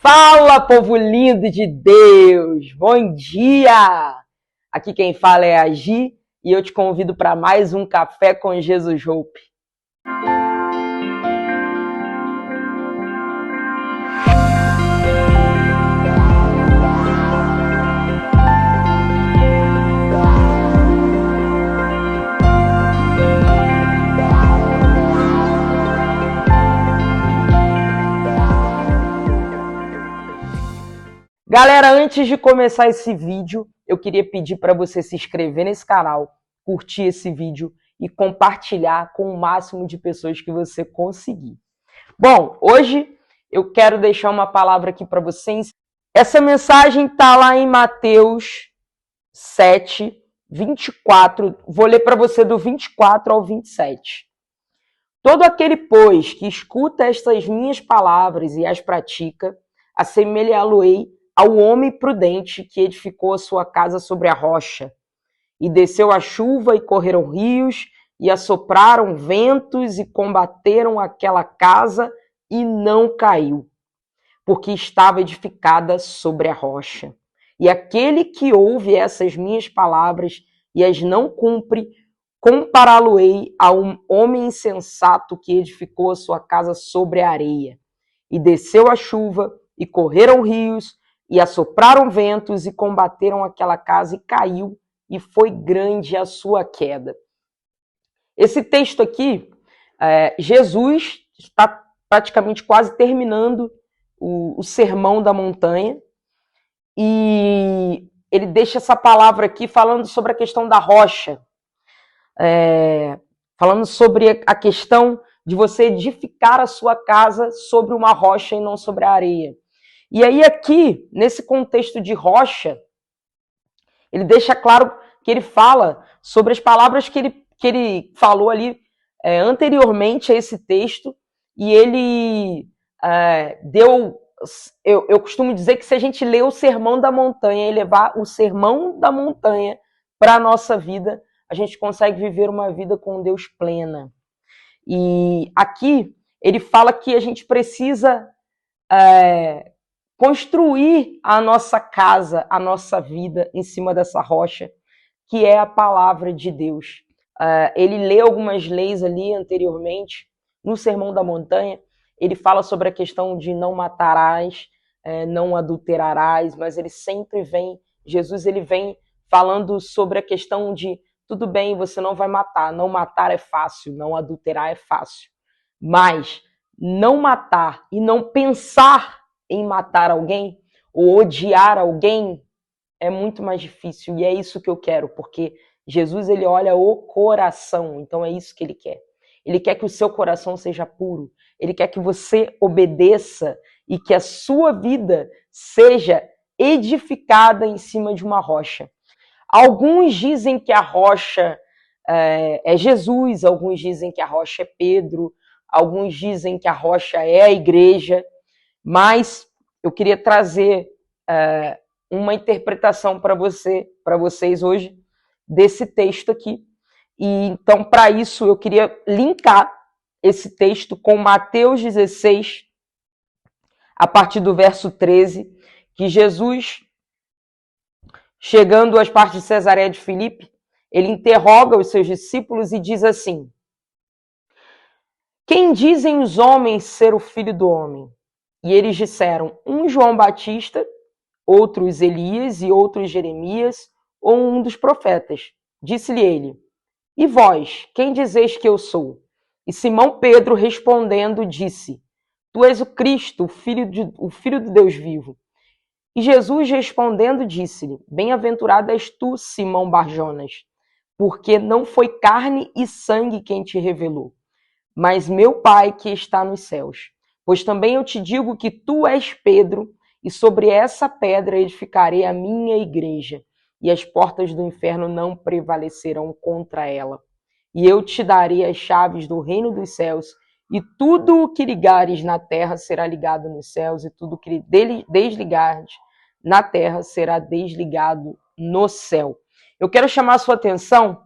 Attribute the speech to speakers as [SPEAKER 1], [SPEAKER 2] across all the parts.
[SPEAKER 1] Fala, povo lindo de Deus! Bom dia! Aqui quem fala é a Gi e eu te convido para mais um Café com Jesus Hope. Galera, antes de começar esse vídeo, eu queria pedir para você se inscrever nesse canal, curtir esse vídeo e compartilhar com o máximo de pessoas que você conseguir. Bom, hoje eu quero deixar uma palavra aqui para vocês. Essa mensagem está lá em Mateus 7, 24. Vou ler para você do 24 ao 27. Todo aquele, pois, que escuta estas minhas palavras e as pratica, assemelhá-lo-ei ao homem prudente que edificou a sua casa sobre a rocha. E desceu a chuva, e correram rios, e assopraram ventos, e combateram aquela casa, e não caiu, porque estava edificada sobre a rocha. E aquele que ouve essas minhas palavras e as não cumpre, compará-lo-ei a um homem insensato que edificou a sua casa sobre a areia. E desceu a chuva, e correram rios, e assopraram ventos, e combateram aquela casa, e caiu, e foi grande a sua queda. Esse texto aqui, Jesus está praticamente quase terminando o Sermão da Montanha, e ele deixa essa palavra aqui falando sobre a questão da rocha, falando sobre a questão de você edificar a sua casa sobre uma rocha e não sobre a areia. E aí aqui, nesse contexto de rocha, ele deixa claro que ele fala sobre as palavras que ele falou ali anteriormente a esse texto, e ele deu... Eu costumo dizer que se a gente ler o Sermão da Montanha e levar o Sermão da Montanha para a nossa vida, a gente consegue viver uma vida com Deus plena. E aqui ele fala que a gente precisa construir a nossa casa, a nossa vida em cima dessa rocha, que é a palavra de Deus. Ele lê algumas leis ali anteriormente, no Sermão da Montanha, ele fala sobre a questão de não matarás, não adulterarás, mas ele sempre vem, Jesus ele vem falando sobre a questão de, tudo bem, você não vai matar, não matar é fácil, não adulterar é fácil, mas não matar e não pensar em matar alguém ou odiar alguém é muito mais difícil, e é isso que eu quero, porque Jesus ele olha o coração, então é isso que ele quer. Ele quer que o seu coração seja puro, ele quer que você obedeça e que a sua vida seja edificada em cima de uma rocha. Alguns dizem que a rocha é Jesus, alguns dizem que a rocha é Pedro, alguns dizem que a rocha é a igreja, mas eu queria trazer uma interpretação para vocês hoje desse texto aqui. E então, para isso, eu queria linkar esse texto com Mateus 16, a partir do verso 13, que Jesus, chegando às partes de Cesareia de Filipe, ele interroga os seus discípulos e diz assim: quem dizem os homens ser o Filho do Homem? E eles disseram, um João Batista, outros Elias e outros Jeremias, ou um dos profetas. Disse-lhe ele, e vós, quem dizeis que eu sou? E Simão Pedro respondendo disse, tu és o Cristo, o Filho do Deus vivo. E Jesus respondendo disse-lhe, bem-aventurado és tu, Simão Barjonas, porque não foi carne e sangue quem te revelou, mas meu Pai que está nos céus. Pois também eu te digo que tu és Pedro, e sobre essa pedra edificarei a minha igreja, e as portas do inferno não prevalecerão contra ela. E eu te darei as chaves do reino dos céus, e tudo o que ligares na terra será ligado nos céus, e tudo o que desligares na terra será desligado no céu. Eu quero chamar a sua atenção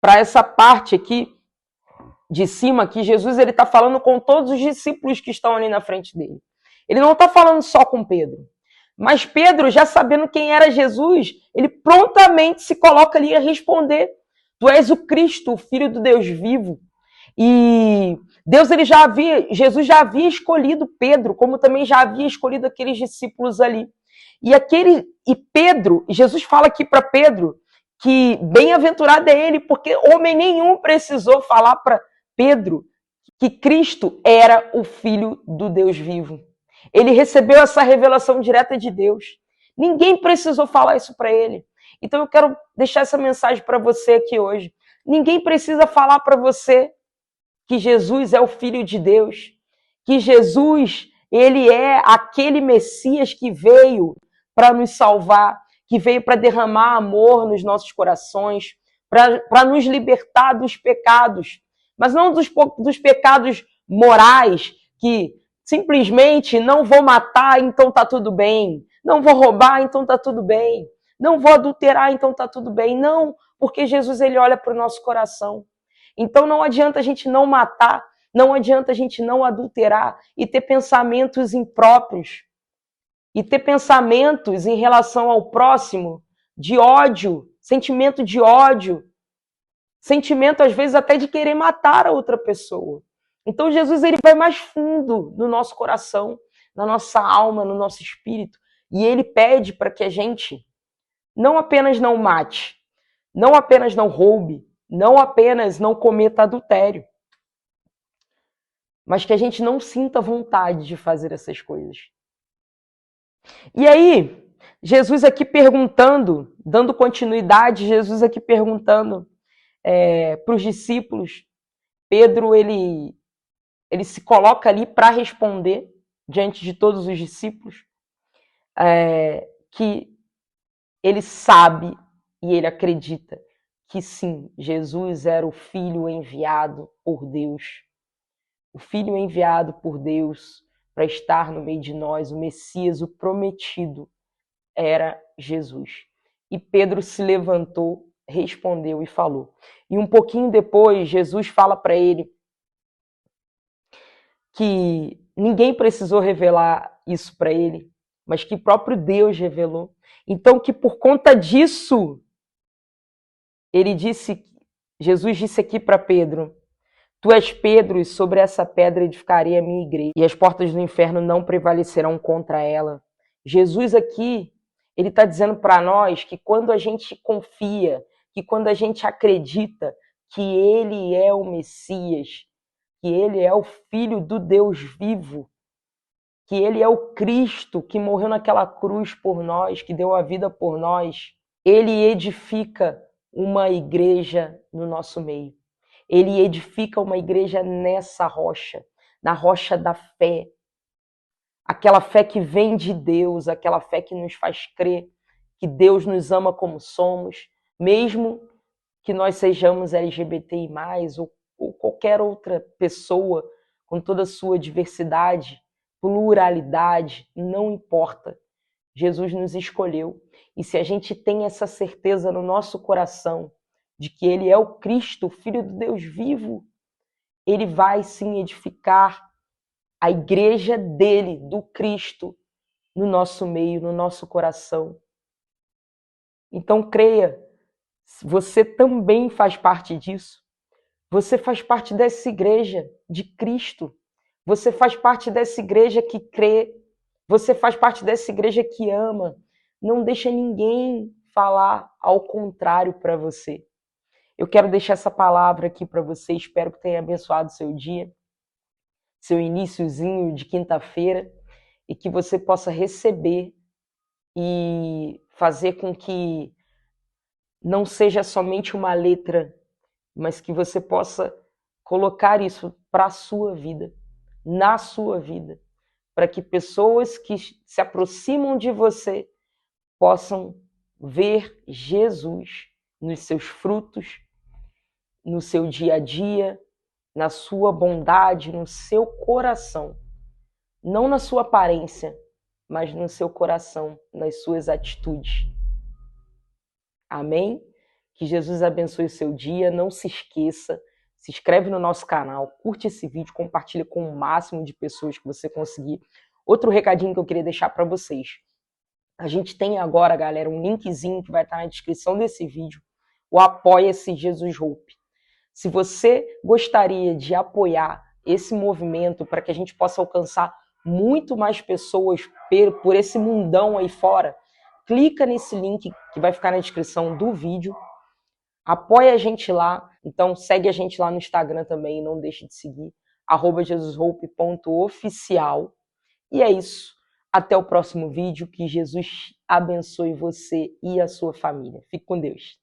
[SPEAKER 1] para essa parte aqui de cima, que Jesus está falando com todos os discípulos que estão ali na frente dele. Ele não está falando só com Pedro. Mas Pedro, já sabendo quem era Jesus, ele prontamente se coloca ali a responder: Tu és o Cristo, o Filho do Deus vivo. E Jesus já havia escolhido Pedro, como também já havia escolhido aqueles discípulos ali. E Pedro, Jesus fala aqui para Pedro que bem-aventurado é ele, porque homem nenhum precisou falar para Pedro que Cristo era o Filho do Deus vivo. Ele recebeu essa revelação direta de Deus. Ninguém precisou falar isso para ele. Então eu quero deixar essa mensagem para você aqui hoje. Ninguém precisa falar para você que Jesus é o Filho de Deus, que Jesus, ele é aquele Messias que veio para nos salvar, que veio para derramar amor nos nossos corações, para nos libertar dos pecados, mas não dos pecados morais, que simplesmente não vou matar, então tá tudo bem, não vou roubar, então tá tudo bem, não vou adulterar, então tá tudo bem. Não, porque Jesus, ele olha para o nosso coração. Então não adianta a gente não matar, não adianta a gente não adulterar e ter pensamentos impróprios, e ter pensamentos em relação ao próximo de ódio, sentimento às vezes até de querer matar a outra pessoa. Então Jesus, ele vai mais fundo no nosso coração, na nossa alma, no nosso espírito, e ele pede para que a gente não apenas não mate, não apenas não roube, não apenas não cometa adultério, mas que a gente não sinta vontade de fazer essas coisas. E aí, Jesus aqui perguntando, dando continuidade, Jesus aqui perguntando para os discípulos, Pedro, ele se coloca ali para responder diante de todos os discípulos, que ele sabe e ele acredita que sim, Jesus era o Filho enviado por Deus. O Filho enviado por Deus para estar no meio de nós, o Messias, o prometido, era Jesus. E Pedro se levantou, respondeu e falou. E um pouquinho depois, Jesus fala para ele que ninguém precisou revelar isso para ele, mas que próprio Deus revelou. Então, que por conta disso, Jesus disse aqui para Pedro: Tu és Pedro, e sobre essa pedra edificarei a minha igreja, e as portas do inferno não prevalecerão contra ela. Jesus aqui, ele está dizendo para nós que quando a gente confia, que quando a gente acredita que ele é o Messias, que ele é o Filho do Deus vivo, que ele é o Cristo que morreu naquela cruz por nós, que deu a vida por nós, ele edifica uma igreja no nosso meio. Ele edifica uma igreja nessa rocha, na rocha da fé. Aquela fé que vem de Deus, aquela fé que nos faz crer que Deus nos ama como somos, mesmo que nós sejamos LGBTI+, ou qualquer outra pessoa, com toda a sua diversidade, pluralidade, não importa. Jesus nos escolheu. E se a gente tem essa certeza no nosso coração de que ele é o Cristo, o Filho do Deus vivo, ele vai sim edificar a igreja dele, do Cristo, no nosso meio, no nosso coração. Então creia, você também faz parte disso. Você faz parte dessa igreja de Cristo. Você faz parte dessa igreja que crê. Você faz parte dessa igreja que ama. Não deixa ninguém falar ao contrário para você. Eu quero deixar essa palavra aqui para você. Espero que tenha abençoado o seu dia, seu iniciozinho de quinta-feira, e que você possa receber e fazer com que não seja somente uma letra, mas que você possa colocar isso para a sua vida, na sua vida, para que pessoas que se aproximam de você possam ver Jesus nos seus frutos, no seu dia a dia, na sua bondade, no seu coração. Não na sua aparência, mas no seu coração, nas suas atitudes. Amém? Que Jesus abençoe o seu dia. Não se esqueça, se inscreve no nosso canal, curte esse vídeo, compartilha com o máximo de pessoas que você conseguir. Outro recadinho que eu queria deixar para vocês. A gente tem agora, galera, um linkzinho que vai estar na descrição desse vídeo, o Apoia-se Jesus Hope. Se você gostaria de apoiar esse movimento para que a gente possa alcançar muito mais pessoas por esse mundão aí fora, clica nesse link que vai ficar na descrição do vídeo. Apoia a gente lá, então segue a gente lá no Instagram também, não deixe de seguir, @jesushope.oficial. E é isso. Até o próximo vídeo. Que Jesus abençoe você e a sua família. Fique com Deus.